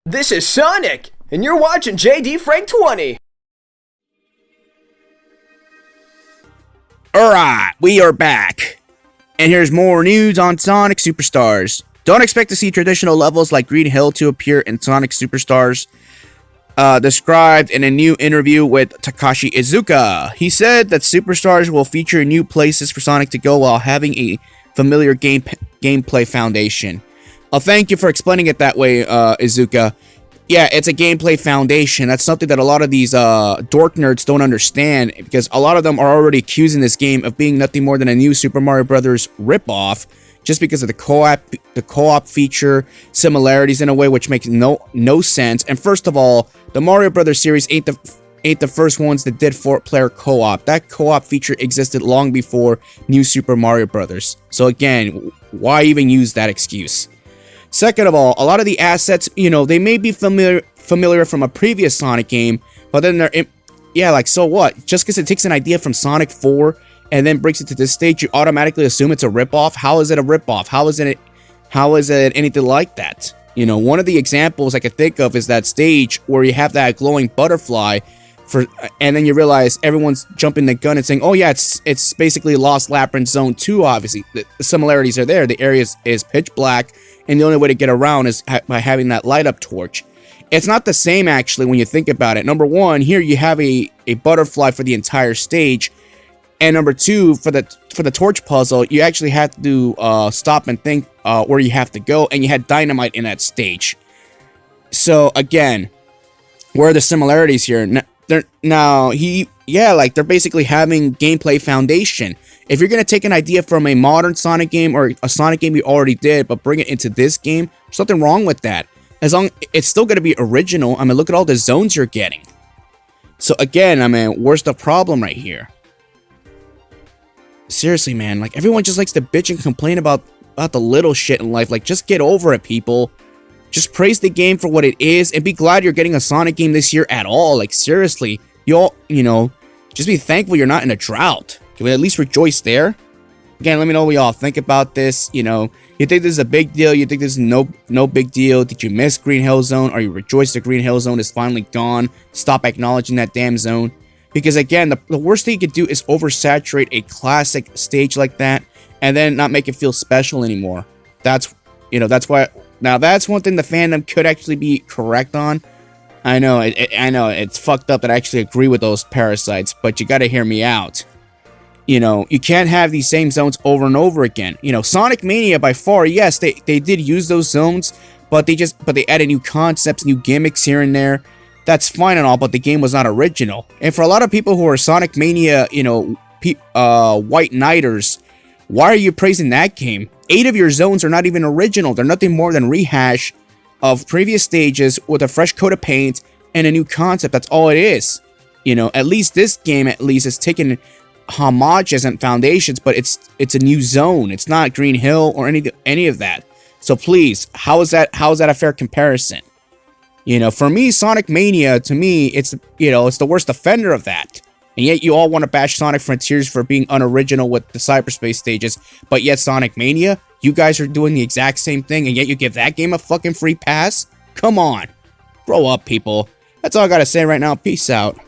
This is Sonic, and you're watching JD Frank 20. Alright, we are back. And here's more news on Sonic Superstars. Don't expect to see traditional levels like Green Hill to appear in Sonic Superstars. Described in a new interview with Takashi Izuka. He said that Superstars will feature new places for Sonic to go while having a familiar gameplay foundation. Thank you for explaining it that way, Izuka. Yeah, it's a gameplay foundation. That's something that a lot of these dork nerds don't understand, because a lot of them are already accusing this game of being nothing more than a new Super Mario Brothers ripoff, just because of the co-op feature, similarities in a way which makes no sense. And first of all, the Mario Brothers series ain't the first ones that did 4-player co-op. That co-op feature existed long before New Super Mario Brothers. So again, why even use that excuse? Second of all, a lot of the assets, they may be familiar from a previous Sonic game, but then they're, so what? Just because it takes an idea from Sonic 4 and then brings it to this stage, you automatically assume it's a ripoff? How is it a ripoff? How is it anything like that? One of the examples I could think of is that stage where you have that glowing butterfly, and then you realize everyone's jumping the gun and saying, oh yeah, it's basically Lost Labyrinth Zone 2, obviously. The similarities are there. The area is pitch black, and the only way to get around is by having that light up torch. It's not the same, actually, when you think about it. Number one, here you have a butterfly for the entire stage, and number two, for the torch puzzle, you actually have to stop and think where you have to go, and you had dynamite in that stage. So again, where are the similarities here? They're basically having gameplay foundation. If you're gonna take an idea from a modern Sonic game or a Sonic game you already did, but bring it into this game, there's nothing wrong with that. As long it's still gonna be original. I mean, look at all the zones you're getting. So again, I mean, where's the problem right here? Seriously, man, like everyone just likes to bitch and complain about the little shit in life. Like, just get over it, people. Just praise the game for what it is and be glad you're getting a Sonic game this year at all. Like, seriously, just be thankful you're not in a drought. Can we at least rejoice there? Again, let me know what y'all think about this. You think this is a big deal? You think this is no big deal? Did you miss Green Hill Zone? Are you rejoiced the Green Hill Zone is finally gone? Stop acknowledging that damn zone. Because again, the worst thing you could do is oversaturate a classic stage like that and then not make it feel special anymore. That's why. Now that's one thing the fandom could actually be correct on. I know it's fucked up that I actually agree with those parasites, but you gotta hear me out. You can't have these same zones over and over again. Sonic Mania, by far, yes, they did use those zones, but they added new concepts, new gimmicks here and there. That's fine and all, but the game was not original. And for a lot of people who are Sonic Mania, White Knighters, why are you praising that game? 8 of your zones are not even original. They're nothing more than rehash of previous stages with a fresh coat of paint and a new concept. That's all it is. At least this game, is taking homages and foundations, but it's a new zone. It's not Green Hill or any of that. So please, how is that a fair comparison? For me, Sonic Mania, to me, it's the worst offender of that. And yet you all want to bash Sonic Frontiers for being unoriginal with the cyberspace stages, but yet Sonic Mania, you guys are doing the exact same thing, and yet you give that game a fucking free pass? Come on. Grow up, people. That's all I gotta say right now. Peace out.